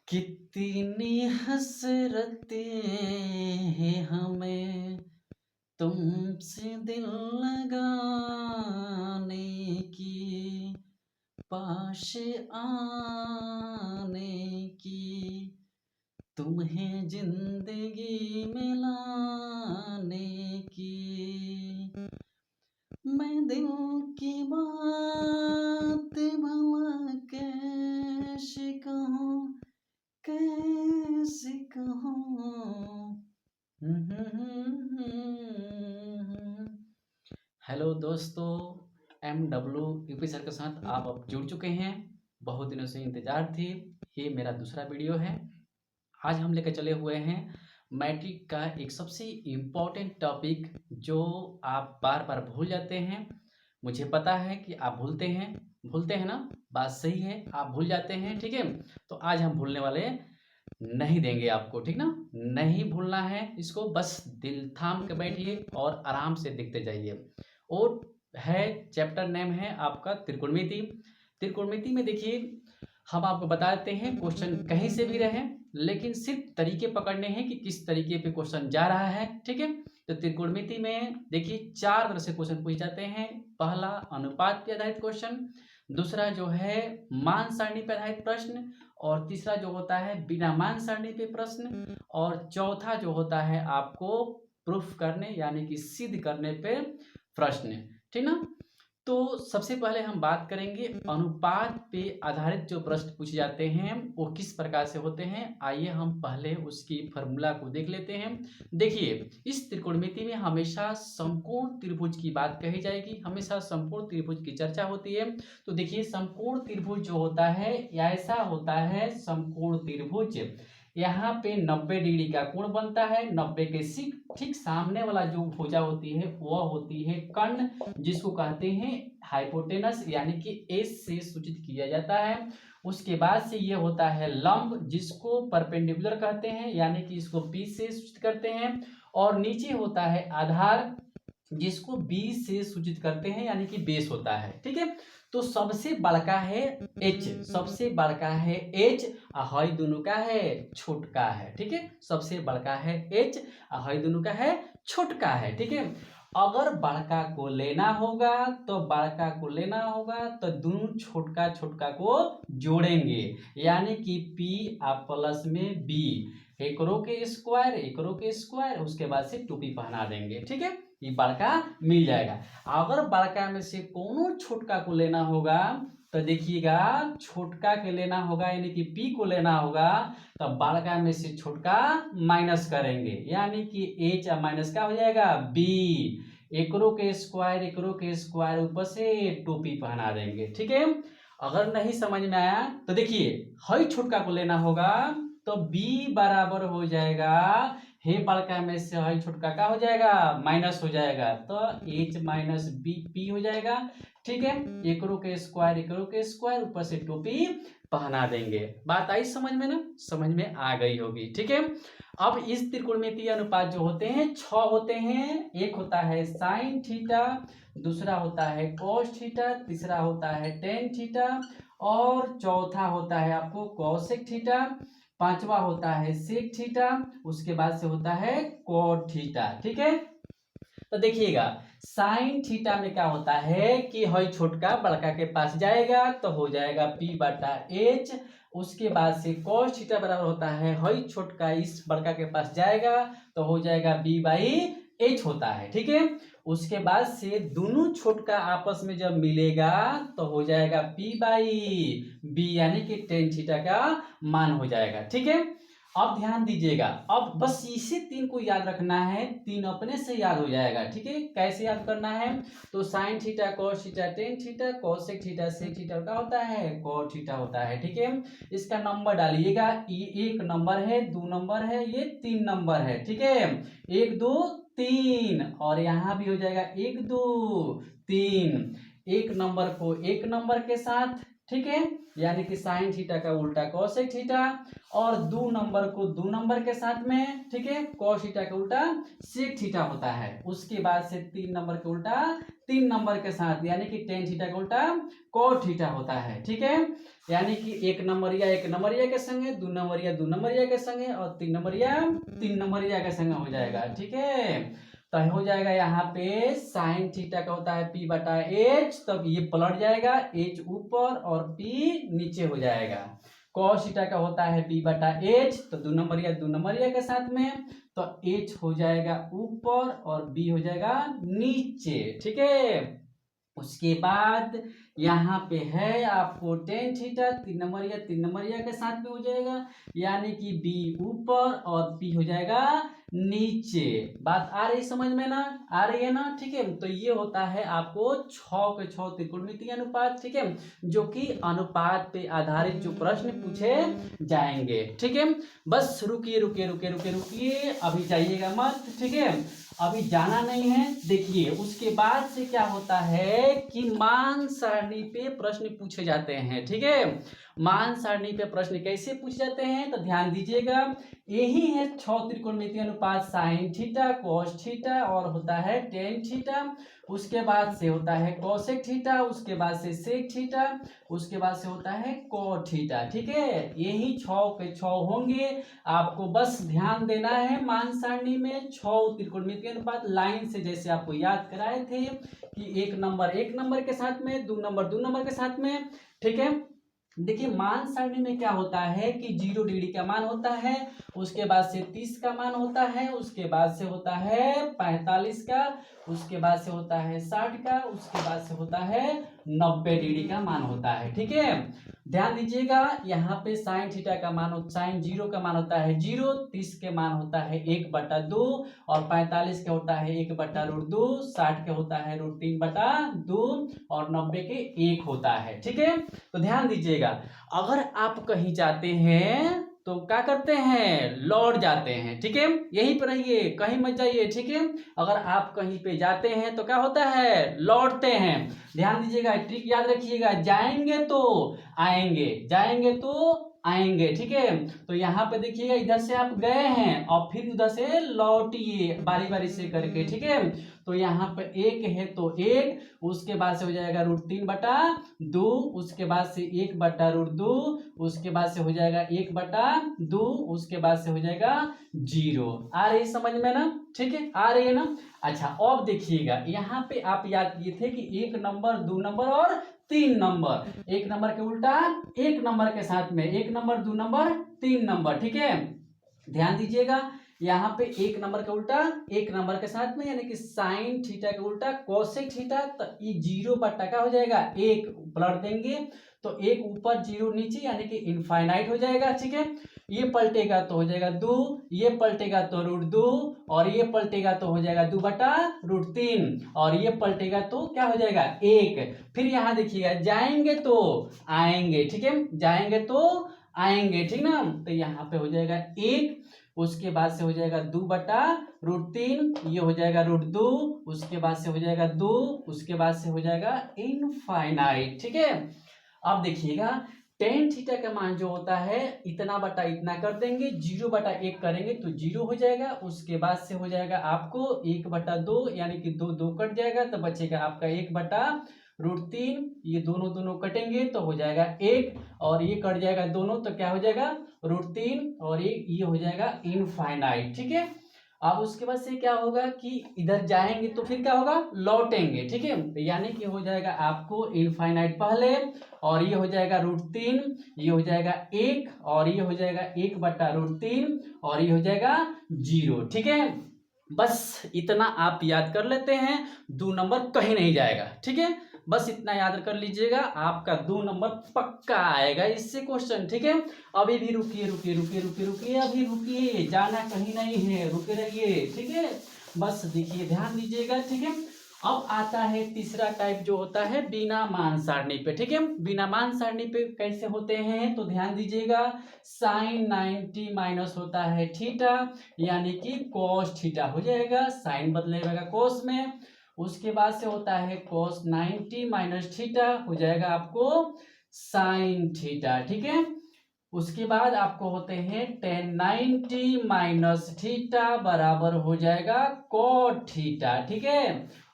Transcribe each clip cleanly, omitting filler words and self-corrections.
कितनी हसरतें हैं हमें तुमसे दिल लगाने की, पास आने की, तुम्हें जिंदगी में लाने की। मैं दिल की बात भला कैसे कहूँ, कैसे कहूँ। हेलो दोस्तों, MW सर के साथ आप अब जुड़ चुके हैं। बहुत दिनों से इंतजार थी। ये मेरा दूसरा वीडियो है। आज हम लेकर चले हुए हैं मैट्रिक का एक सबसे इम्पोर्टेंट टॉपिक जो आप बार बार भूल जाते हैं। मुझे पता है कि आप भूलते हैं ना, बात सही है, आप भूल जाते हैं। ठीक है, तो आज हम भूलने वाले नहीं देंगे आपको, ठीक ना। नहीं भूलना है इसको, बस दिल थाम के बैठिए और आराम से देखते जाइए। और है चैप्टर नेम है आपका त्रिकोणमिति। त्रिकोणमिति में देखिए, हम आपको बता देते हैं क्वेश्चन कहीं से भी रहे, लेकिन सिर्फ तरीके पकड़ने हैं कि किस तरीके पे क्वेश्चन जा रहा है। ठीक है, तो त्रिकोणमिति में देखिए 4 तरह से क्वेश्चन पूछे जाते हैं। पहला अनुपात पे आधारित क्वेश्चन, दूसरा जो है मान सारणी पे आधारित प्रश्न, और तीसरा जो होता है बिना मान सारणी पे प्रश्न, और चौथा जो होता है आपको प्रूफ करने यानी कि सिद्ध करने पे प्रश्न। ठीक ना। तो सबसे पहले हम बात करेंगे अनुपात पे आधारित जो प्रश्न पूछे जाते हैं वो किस प्रकार से होते हैं। आइए हम पहले उसकी फॉर्मूला को देख लेते हैं। देखिए, इस त्रिकोणमिति में हमेशा समकोण त्रिभुज की बात कही जाएगी, हमेशा समकोण त्रिभुज की चर्चा होती है। तो देखिए, समकोण त्रिभुज जो होता है ऐसा होता है समकोण त्रिभुज, यहाँ पे 90 डिग्री का कोण बनता है। 90 के ठीक सामने वाला जो भुजा होती है वह होती है कर्ण, जिसको कहते हैं हाइपोटेनस, यानी कि एस से सूचित किया जाता है। उसके बाद से ये होता है लंब, जिसको परपेंडिकुलर कहते हैं, यानी कि इसको पी से सूचित करते हैं। और नीचे होता है आधार, जिसको बी से सूचित करते हैं, यानी कि बेस होता है। ठीक है, तो सबसे बड़का है एच, सबसे बड़का है एच, हई दोनों का है छोटका है। ठीक है, सबसे बड़का है एच, हई दोनों का है छोटका है। ठीक है, अगर बड़का को लेना होगा तो बड़का को लेना होगा तो दोनों छोटका छोटका को जोड़ेंगे, यानी कि P प्लस में B, एकरो के स्क्वायर, उसके बाद से टोपी पहना देंगे। ठीक है, ये बड़का मिल जाएगा। अगर बड़का में से कोनो छोटका को लेना होगा तो देखिएगा, छोटका के लेना होगा यानी कि P को लेना होगा, तो बड़का में से छोटका माइनस करेंगे, यानी कि H माइनस का हो जाएगा B, एकरो के स्क्वायर ऊपर से टोपी पहना देंगे। ठीक है, अगर नहीं समझ में आया तो देखिए, हई छोटका को लेना होगा तो B बराबर हो जाएगा, हे बड़का में से हई छोटका का हो जाएगा माइनस हो जाएगा, तो H माइनस बी P हो जाएगा। ठीक है, एकरो के स्क्वायर ऊपर से टोपी पहना देंगे। बात आई समझ में ना, समझ में आ गई होगी। ठीक है, अब इस त्रिकोणमितीय अनुपात जो होते हैं 6 होते हैं। एक होता है साइन थीटा, दूसरा होता है कॉस थीटा, तीसरा होता है टेन थीटा, और चौथा होता है आपको कॉसेक थीटा, पांचवा होता है सेक थीटा, उसके बाद से होता है कॉट थीटा। ठीक है, तो देखिएगा, साइन थीटा में क्या होता है कि हई छोटका बड़का के पास जाएगा तो हो जाएगा P बटा H। उसके बाद से cos थीटा बराबर होता है हई छोटका इस बड़का के पास जाएगा तो हो जाएगा B बाई H होता है। ठीक है, उसके बाद से दोनों छोटका आपस में जब मिलेगा तो हो जाएगा P बाई B, यानी कि टेन थीटा का मान हो जाएगा। ठीक है, अब ध्यान दीजिएगा, अब बस इसी 3 को याद रखना है, 3 अपने से याद हो जाएगा। ठीक है, कैसे याद करना है, तो sine theta cos theta tan theta cosec theta sec theta का होता है कॉट थीटा होता है। ठीक है, इसका नंबर डालिएगा, ये 1 नंबर है, 2 नंबर है, ये 3 नंबर है। ठीक है, 1 2 3, और यहाँ भी हो जाएगा 1 2 3, एक नंबर को एक नंबर के साथ, ठीक है, यानी कि साइन थीटा का उल्टा कोसेक थीटा, और 2 नंबर को 2 नंबर के साथ में, ठीक है, कॉस थीटा का उल्टा सेक थीटा होता है। उसके बाद से 3 नंबर के उल्टा 3 नंबर के साथ, यानी कि टेन थीटा का उल्टा कॉट थीटा होता है, ठीक है। यानी कि 1 नंबरिया के संगे, 2 नंबरिया के संगे, और 3 नंबरिया के संगे हो जाएगा, ठीक है। तो हो जाएगा यहाँ पे साइन थीटा का होता है पी बटा एच, तब ये पलट जाएगा, एच ऊपर और पी नीचे हो जाएगा। कॉस थीटा का होता है पी बटा एच, तो 2 नंबरिया के साथ में, तो एच हो जाएगा ऊपर और बी हो जाएगा नीचे, ठीक है। उसके बाद यहाँ पे है आपको टेन थीटा, 3 नंबरिया के साथ में हो जाएगा, यानी कि बी ऊपर और पी हो जाएगा नीचे। बात आ रही समझ में ना, आ रही है ना, ठीक है। तो ये होता है आपको 6 के 6 त्रिकोणमितीय अनुपात, ठीक है, जो कि अनुपात पे आधारित जो प्रश्न पूछे जाएंगे, ठीक है। बस रुकिए रुकिए रुकिए रुकिए रुकिए, अभी जाइएगा मत, ठीक है, अभी जाना नहीं है। देखिए उसके बाद से क्या होता है कि मान सारणी पे प्रश्न पूछे जाते हैं, ठीक है। मान सारणी पे प्रश्न कैसे पूछे जाते हैं तो ध्यान दीजिएगा, यही है 6 त्रिकोणमितीय अनुपात साइन थीटा, कॉस थीटा, और होता है टेन थीटा, उसके बाद से होता है कोसेक थीटा, उसके बाद से सेक थीटा, उसके बाद से होता है कॉट थीटा, ठीक है। यही 6 के 6 होंगे। आपको बस ध्यान देना है मान सारणी में 6 त्रिकोणमितीय अनुपात लाइन से, जैसे आपको याद कराए थे कि 1 नंबर के साथ में, 2 नंबर के साथ में, ठीक है। देखिए मान सारणी में क्या होता है कि 0 डिग्री का मान होता है, उसके बाद से 30 का मान होता है, उसके बाद से होता है 45 का, उसके बाद से होता है 60 का, उसके बाद से होता है 90 डिग्री का मान होता है, ठीक है। ध्यान दीजिएगा यहाँ पे साइन थीटा का मान, साइन 0 का मान होता है 0, 30 के मान होता है 1/2, और 45 के होता है 1/√2, 60 के होता है √3/2, और 90 के 1 होता है, ठीक है। तो ध्यान दीजिएगा, अगर आप कहीं जाते हैं तो क्या करते हैं, लौट जाते हैं, ठीक है। यहीं पर रहिए, कहीं मत जाइए, ठीक है। अगर आप कहीं पे जाते हैं तो क्या होता है, लौटते हैं। ध्यान दीजिएगा, ट्रिक याद रखिएगा, जाएंगे तो आएंगे, जाएंगे तो आएंगे, ठीक है। तो यहाँ पे देखिएगा, इधर से आप गए हैं और फिर उधर से लौटिए बारी बारी से करके, ठीक है। तो यहाँ पे 1 है तो 1, उसके बाद से हो जाएगा √3/2, उसके बाद से 1/√2, उसके बाद से हो जाएगा 1/2, उसके बाद से हो जाएगा 0। आ रही समझ में ना, ठीक है, आ रही है ना। अच्छा अब देखिएगा, यहाँ पे आप याद किए थे कि 1 नंबर, 2 नंबर और 3 नंबर, 1 नंबर के उल्टा 1 नंबर के साथ में, 1 नंबर, 2 नंबर, 3 नंबर, ठीक है। ध्यान दीजिएगा, यहाँ पे 1 नंबर का उल्टा 1 नंबर के साथ में, यानी कि साइन थीटा का उल्टा कोसेक थीटा, तो ये 0/का हो जाएगा 1, पलट देंगे तो 1 ऊपर 0 नीचे, यानी कि इनफाइनाइट हो जाएगा, ठीक है। ये पलटेगा तो हो जाएगा 2, ये पलटेगा तो √2, और ये पलटेगा तो हो जाएगा 2/√3, और ये पलटेगा तो क्या हो जाएगा 1। फिर यहाँ देखिएगा, जाएंगे तो आएंगे, ठीक है, जाएंगे तो आएंगे, ठीक ना। तो यहाँ पे हो जाएगा 1, उसके बाद से हो जाएगा 2/√3, ये हो जाएगा √2, उसके बाद से हो जाएगा 2, उसके बाद से हो जाएगा इनफाइनाइट, ठीक है। अब देखिएगा टेन थीटा का मान जो होता है इतना बटा इतना कर देंगे, 0/1 करेंगे तो 0 हो जाएगा, उसके बाद से हो जाएगा आपको 1/2, यानी कि 2 2 कट जाएगा तो बचेगा आपका 1/√3, ये दोनों कटेंगे तो हो जाएगा 1, और ये कट जाएगा दोनों तो क्या हो जाएगा √3, और ये हो जाएगा इनफाइनाइट, ठीक है। अब उसके बाद से क्या होगा कि इधर जाएंगे तो फिर क्या होगा, लौटेंगे, ठीक है। यानी कि हो जाएगा आपको इनफाइनाइट पहले, और ये हो जाएगा √3, ये हो जाएगा 1, और ये हो जाएगा 1/√3, और ये हो जाएगा 0, ठीक है। बस इतना आप याद कर लेते हैं, 2 नंबर कहीं नहीं जाएगा, ठीक है। बस इतना याद कर लीजिएगा, आपका 2 नंबर पक्का आएगा इससे क्वेश्चन, ठीक है। अभी भी रुकिए रुकिए रुकिए रुकिए रुकिए, अभी रुकिए, जाना कहीं नहीं है, रुके रहिए, ठीक है। बस देखिए, ध्यान दीजिएगा, ठीक है। अब आता है तीसरा टाइप जो होता है बिना मान सारणी पे, ठीक है। बिना मान सारणी पे कैसे होते हैं तो ध्यान दीजिएगा, साइन 90 माइनस होता है थीटा, यानी कि कॉस थीटा हो जाएगा, साइन बदलेगा कॉस में। उसके बाद से होता है cos 90 माइनस थीटा, हो जाएगा आपको साइन थीटा, ठीक है। उसके बाद आपको होते हैं tan 90 माइनस थीटा बराबर हो जाएगा cot थीटा, ठीक है।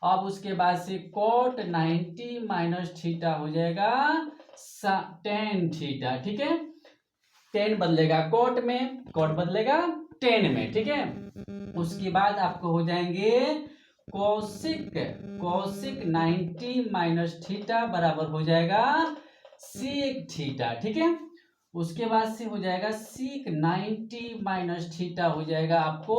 अब उसके बाद से cot 90 माइनस थीटा हो जाएगा tan थीटा, ठीक है। tan बदलेगा cot में, cot बदलेगा tan में, ठीक है। उसके बाद आपको हो जाएंगे cosec 90 माइनस थीटा बराबर हो जाएगा sec थीटा, ठीक है। उसके बाद से हो जाएगा sec 90 माइनस थीटा हो जाएगा आपको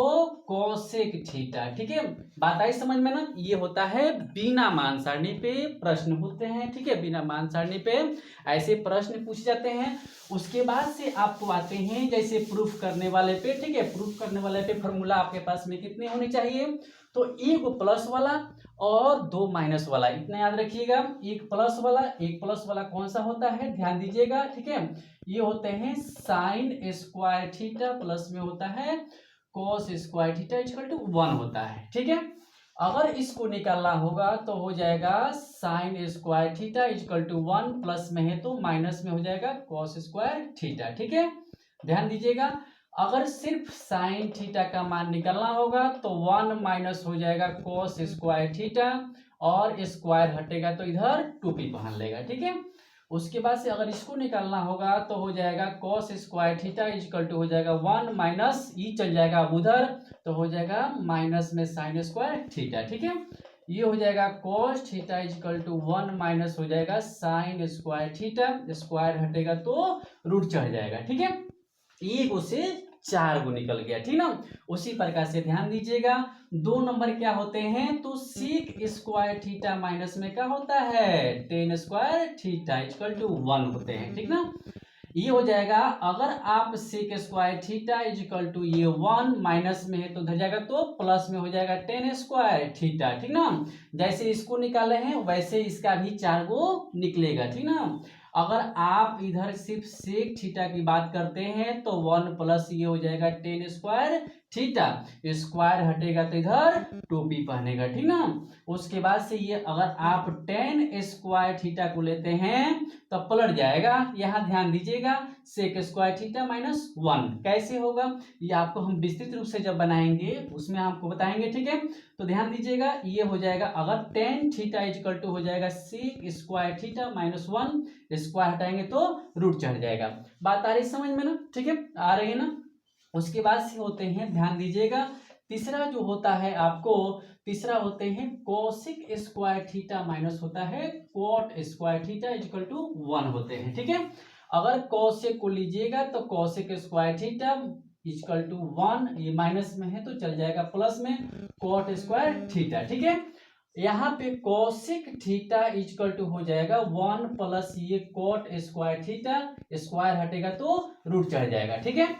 cosec थीटा, ठीक है। बात आई समझ में ना। ये होता है बिना मान सारणी पे प्रश्न होते हैं, ठीक है। बिना मान सारणी पे ऐसे प्रश्न पूछे जाते हैं। उसके बाद से आपको आते हैं जैसे प्रूफ करने वाले पे, ठीक है। प्रूफ करने वाले पे फॉर्मूला आपके पास में कितने होने चाहिए, तो एक प्लस वाला और दो माइनस वाला, इतना याद रखिएगा। एक प्लस वाला कौन सा होता है, ध्यान दीजिएगा, ठीक है। ये होते हैं साइन स्क्वायर थीटा प्लस में होता है cos square theta equal to 1 होता है, ठीक है। अगर इसको निकालना होगा तो हो जाएगा sine square theta equal to 1 plus में है तो माइनस में हो जाएगा कॉस स्क्वायर थीटा, ठीक है। ध्यान दीजिएगा, अगर सिर्फ साइन थीटा का मान निकालना होगा तो 1 माइनस हो जाएगा कॉस स्क्वायर थीटा और स्क्वायर हटेगा तो इधर टोपी पहन लेगा, ठीक है। उसके बाद से अगर इसको निकालना होगा तो हो जाएगा cos square theta equal to हो जाएगा 1 माइनस ई चल जाएगा उधर तो हो जाएगा माइनस में साइन स्क्वायर थीटा, ठीक है। ये हो जाएगा cos theta equal to 1 minus हो जाएगा साइन स्क्वायर थीटा, स्क्वायर हटेगा तो रूट चढ़ जाएगा, ठीक है। एक उसे 4 गो निकल गया, ठीक ना। उसी प्रकार से ध्यान दीजिएगा 2 नंबर क्या होते हैं, तो सेक स्क्वायर थीटा माइनस में क्या होता है tan square theta equal to 1 होते हैं, ठीक ना। ये हो जाएगा अगर आप sec square theta equal to ये 1 माइनस में है तो धर जाएगा तो प्लस में हो जाएगा टेन स्क्वायर थीटा, ठीक ना। जैसे इसको निकाले हैं वैसे इसका भी 4 गो निकलेगा, ठीक ना। अगर आप इधर सिर्फ सेक थीटा की बात करते हैं तो 1 प्लस ये हो जाएगा टेन स्क्वायर थीटा, स्क्वायर हटेगा तो इधर टोपी पहनेगा, ठीक ना। उसके बाद से ये अगर आप टेन स्क्वायर थीटा को लेते हैं तो पलट जाएगा, यहाँ ध्यान दीजिएगा सेक स्क्वायर थीटा माइनस 1 कैसे होगा ये आपको हम विस्तृत रूप से जब बनाएंगे उसमें आपको बताएंगे, ठीक है। तो ध्यान दीजिएगा ये हो जाएगा अगर टेन थीटा इक्वल टू हो जाएगा sec square theta minus 1, square हटाएंगे तो रूट चढ़ जाएगा। बात आ रही समझ में ना, ठीक है, आ रही है ना। उसके बाद से होते हैं ध्यान दीजिएगा तीसरा जो होता है आपको तीसरा होते हैं कोसिक स्क्वायर थीटा माइनस होता है cot square theta equal to 1 होते हैं, ठीक है। अगर कोसेक को लीजिएगा तो cosec square theta equal to 1, ये माइनस में है तो चल जाएगा प्लस में कॉट स्क्वायर थीटा, ठीक है। यहाँ पे कोसेक थीटा इक्वल टू हो जाएगा 1 प्लस ये कॉट स्क्वायर थीटा, स्क्वायर हटेगा तो रूट चढ़ जाएगा, ठीक है।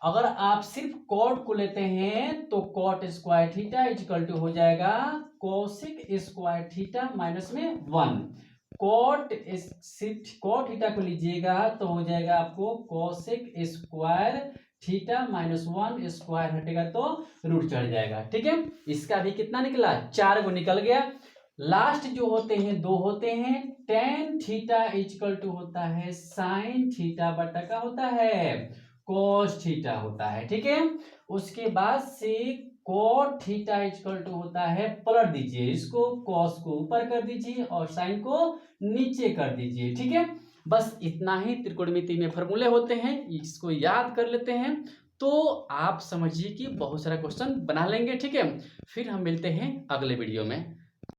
अगर आप सिर्फ कॉट को लेते हैं तो cot square theta equal to हो जाएगा कोसेक स्क्वायर थीटा माइनस में 1, कॉट थीटा को लीजिएगा तो हो जाएगा आपको cosec square theta minus 1, square हटेगा तो रूट चढ़ जाएगा, ठीक है। इसका भी कितना निकला 4 गो निकल गया। लास्ट जो होते हैं 2 होते हैं टेन थीटा इक्वल टू होता है साइन थीटा बटा का होता है कोस थीटा होता है, ठीक है। उसके बाद से कोट थीटा इक्वल टू होता है पलट दीजिए इसको, कॉस को ऊपर कर दीजिए और साइन को नीचे कर दीजिए, ठीक है। बस इतना ही त्रिकोणमिति में फॉर्मूले होते हैं, इसको याद कर लेते हैं तो आप समझिए कि बहुत सारा क्वेश्चन बना लेंगे, ठीक है। फिर हम मिलते हैं अगले वीडियो में।